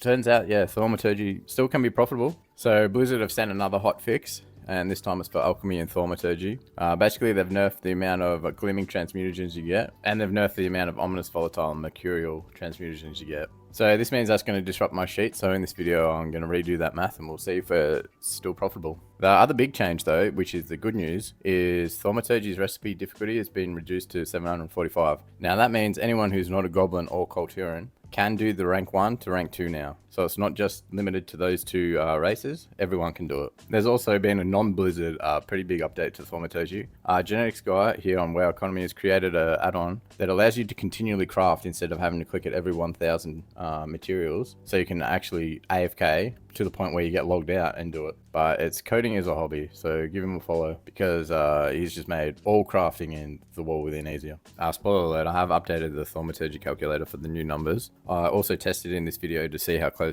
turns out, yeah, Thaumaturgy still can be profitable. So Blizzard have sent another hot fix, and this time it's for Alchemy and Thaumaturgy. Basically, they've nerfed the amount of gleaming transmutagens you get, and they've nerfed the amount of ominous, volatile, and mercurial transmutagens you get. So this means that's going to disrupt my sheet. So in this video, I'm going to redo that math, and we'll see if it's still profitable. The other big change, though, which is the good news, is Thaumaturgy's recipe difficulty has been reduced to 745. Now that means anyone who's not a Goblin or Kul Tiran can do the rank 1 to rank 2 now. So it's not just limited to those two races, everyone can do it. There's also been a non-Blizzard pretty big update to Thaumaturgy. Genetics Guy here on WoW Economy has created an add-on that allows you to continually craft instead of having to click it every 1000 materials. So you can actually AFK to the point where you get logged out and do it. But it's coding is a hobby, so give him a follow because he's just made all crafting in the War Within easier. Spoiler alert, I have updated the Thaumaturgy calculator for the new numbers. I also tested in this video to see how close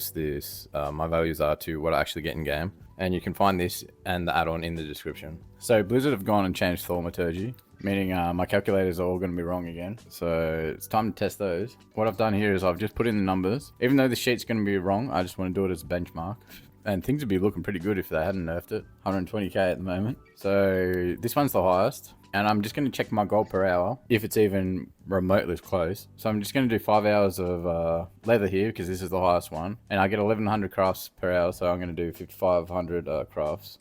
my values are to what I actually get in game. And you can find this and the add-on in the description. So Blizzard have gone and changed Thaumaturgy, meaning my calculators are all going to be wrong again. So it's time to test those. What I've done here is I've just put in the numbers. Even though the sheet's going to be wrong, I just want to do it as a benchmark. And things would be looking pretty good if they hadn't nerfed it. 120k at the moment. So this one's the highest. And I'm just going to check my gold per hour, if it's even remotely close. So I'm just going to do 5 hours of leather here, because this is the highest one. And I get 1100 crafts per hour, so I'm going to do 5500 crafts.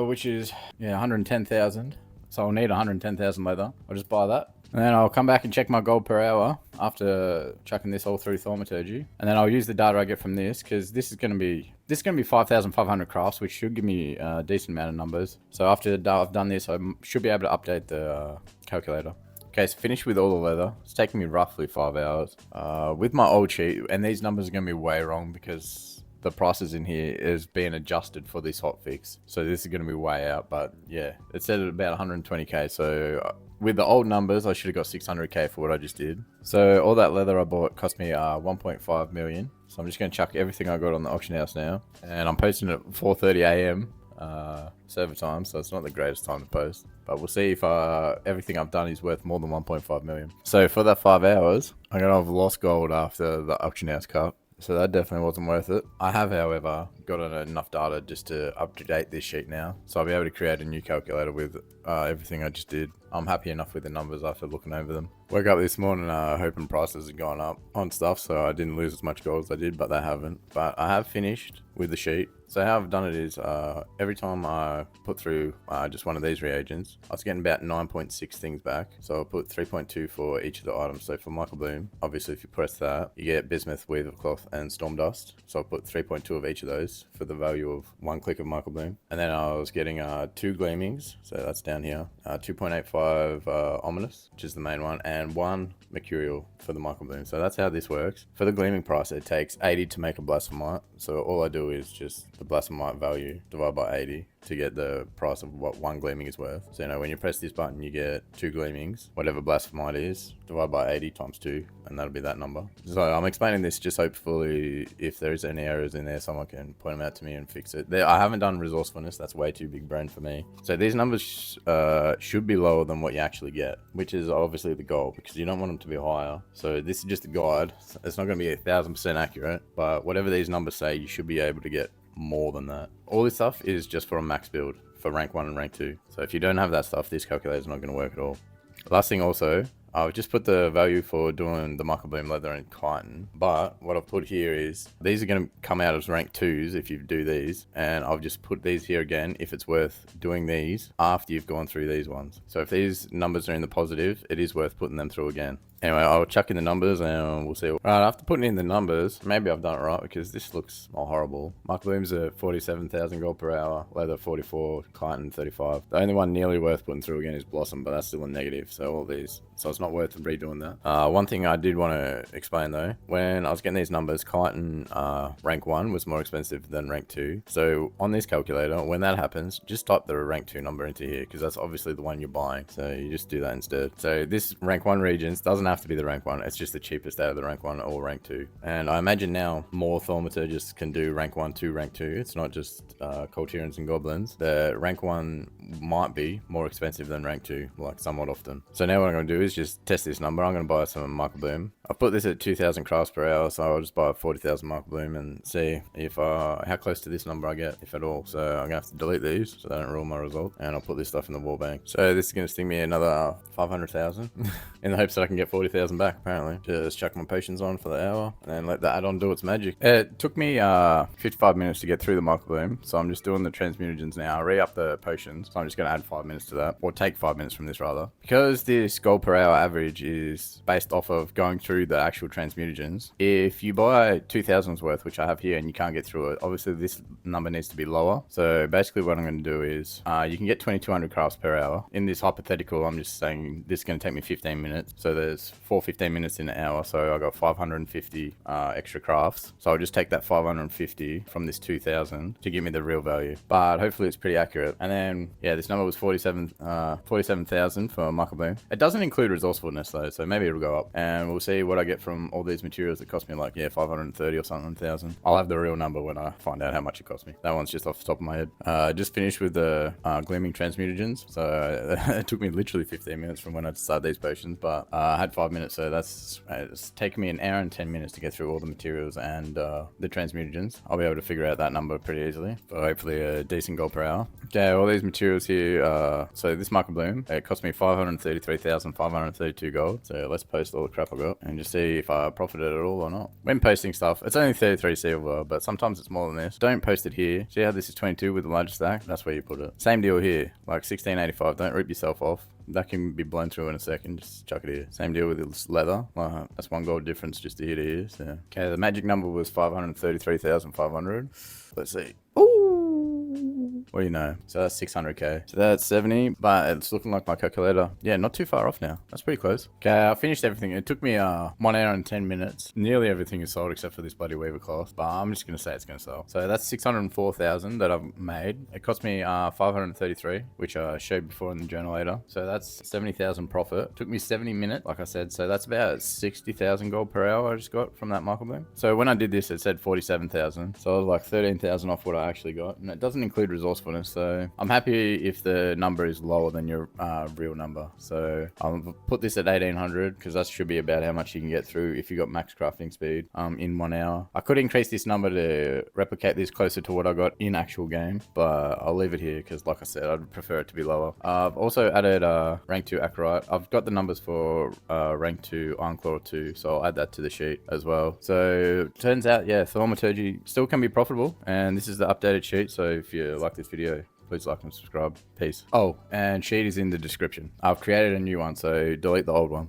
Which is, yeah, 110,000. So I'll need 110,000 leather. I'll just buy that. And then I'll come back and check my gold per hour after chucking this all through Thaumaturgy. And then I'll use the data I get from this, because this is going to be 5,500 crafts, which should give me a decent amount of numbers. So after I've done this, I should be able to update the calculator. Okay, so finished with all the leather. It's taking me roughly 5 hours. With my old sheet, and these numbers are going to be way wrong because the prices in here is being adjusted for this hotfix. So this is going to be way out, but yeah, it said at about 120k. So with the old numbers, I should have got 600k for what I just did. So all that leather I bought cost me 1.5 million. So I'm just going to chuck everything I got on the auction house now. And I'm posting it at 4:30 a.m. Server time, so it's not the greatest time to post. But we'll see if everything I've done is worth more than 1.5 million. So for that 5 hours, I'm going to have lost gold after the auction house cut. So that definitely wasn't worth it. I have, however, got enough data just to up-to-date this sheet now. So I'll be able to create a new calculator with everything I just did. I'm happy enough with the numbers after looking over them. Woke up this morning hoping prices had gone up on stuff, so I didn't lose as much gold as I did, but they haven't. But I have finished with the sheet. So how I've done it is every time I put through just one of these reagents, I was getting about 9.6 things back. So I'll put 3.2 for each of the items. So for Michael Bloom, obviously if you press that, you get Bismuth, Weave of Cloth, and Storm Dust. So I'll put 3.2 of each of those for the value of 1 click of Michael Bloom. And then I was getting 2 Gleamings, so that's down here. 2.85 Ominous, which is the main one, and 1 Mercurial for the Michael Bloom. So that's how this works. For the Gleaming price, it takes 80 to make a Blasphemite. So all I do is just the Blasphemite value divided by 80 to get the price of what 1 Gleaming is worth. So, you know, when you press this button, you get 2 Gleamings, whatever Blasphemite is, divided by 80 times 2, and that'll be that number. So I'm explaining this just hopefully if there is any errors in there, someone can point them out to me and fix it. I haven't done resourcefulness, that's way too big brain for me. So these numbers should be lower than what you actually get, which is obviously the goal, because you don't want them to be higher. So this is just a guide. It's not going to be 1000% accurate, but whatever these numbers say, you should be able to get more than that. All this stuff is just for a max build for rank 1 and rank 2. So if you don't have that stuff, this calculator is not going to work at all. Last thing also, I've just put the value for doing the Michael Bloom leather and chitin, but what I've put here is these are going to come out as rank 2s if you do these, and I've just put these here again if it's worth doing these after you've gone through these ones. So if these numbers are in the positive, it is worth putting them through again. Anyway, I'll chuck in the numbers and we'll see. Right, after putting in the numbers, maybe I've done it right because this looks all horrible. Michael Bloom's at 47,000 gold per hour, leather 44, chitin 35. The only one nearly worth putting through again is Blossom, but that's still a negative. So all these, so it's not worth redoing that. One thing I did want to explain though, when I was getting these numbers, chitin rank 1 was more expensive than rank 2. So on this calculator, when that happens, just type the rank 2 number into here because that's obviously the one you're buying. So you just do that instead. So this rank 1 regions doesn't have to be the rank 1, it's just the cheapest out of the rank 1 or rank 2. And I imagine now more Thaumaturgists can do rank 1 to rank 2. It's not just Kul Tirans and Goblins. The rank 1 might be more expensive than rank 2, like somewhat often. So now what I'm going to do is just test this number. I'm going to buy some Michael Bloom I've put this at 2,000 crafts per hour, so I'll just buy a 40,000 Michael Bloom and see if how close to this number I get, if at all. So I'm gonna have to delete these so they don't ruin my result, and I'll put this stuff in the wall bank. So this is gonna sting me another 500,000 in the hopes that I can get 40,000 back. Apparently, just chuck my potions on for the hour and then let the add-on do its magic. It took me 55 minutes to get through the Michael Bloom, so I'm just doing the transmutagens now. I re-up the potions, so I'm just gonna add 5 minutes to that, or take 5 minutes from this rather, because this gold per hour average is based off of going through the actual transmutagens. If you buy 2,000's worth, which I have here, and you can't get through it, obviously this number needs to be lower. So basically what I'm going to do is you can get 2,200 crafts per hour. In this hypothetical, I'm just saying this is going to take me 15 minutes. So there's 15 minutes in an hour. So I got 550 extra crafts. So I'll just take that 550 from this 2,000 to give me the real value. But hopefully it's pretty accurate. And then, yeah, this number was 47,000 for Michael Bloom. It doesn't include resourcefulness though, so maybe it'll go up. And we'll see what I get from all these materials that cost me like, yeah, 530 or something thousand. I'll have the real number when I find out how much it cost me. That one's just off the top of my head. Just finished with the gleaming transmutagens. So it took me literally 15 minutes from when I started these potions, but I had 5 minutes. So it's taken me an hour and 10 minutes to get through all the materials and the transmutagens. I'll be able to figure out that number pretty easily. So hopefully a decent gold per hour. Okay, all these materials here. So this Michael Bloom, it cost me 533,532 gold. So let's post all the crap I got and just see if I profited at all or not. When posting stuff, it's only 33 silver, but sometimes it's more than this. Don't post it here. See how this is 22 with the larger stack? That's where you put it. Same deal here, like 1685. Don't rip yourself off. That can be blown through in a second. Just chuck it here. Same deal with this leather. That's 1 gold difference just to hit here. So. Okay, the magic number was 533,500. Let's see. What do you know? So that's 600k. So that's 70, but it's looking like my calculator. Yeah, not too far off now. That's pretty close. Okay, I finished everything. It took me 1 hour and 10 minutes. Nearly everything is sold except for this bloody Weaver cloth, but I'm just going to say it's going to sell. So that's 604,000 that I've made. It cost me 533, which I showed before in the journal later. So that's 70,000 profit. Took me 70 minutes, like I said. So that's about 60,000 gold per hour I just got from that Michael Bloom. So when I did this, it said 47,000. So I was like 13,000 off what I actually got. And it doesn't include resourcefulness. So I'm happy if the number is lower than your real number. So I'll put this at 1800 because that should be about how much you can get through if you got max crafting speed in 1 hour. I could increase this number to replicate this closer to what I got in actual game, but I'll leave it here because like I said, I'd prefer it to be lower. I've also added rank 2 Acherite. I've got the numbers for rank 2 Ironclaw 2, so I'll add that to the sheet as well. So turns out, yeah, Thaumaturgy still can be profitable, and this is the updated sheet. So if you like this video, please like and subscribe. Peace. Oh, and sheet is in the description. I've created a new one, so delete the old one.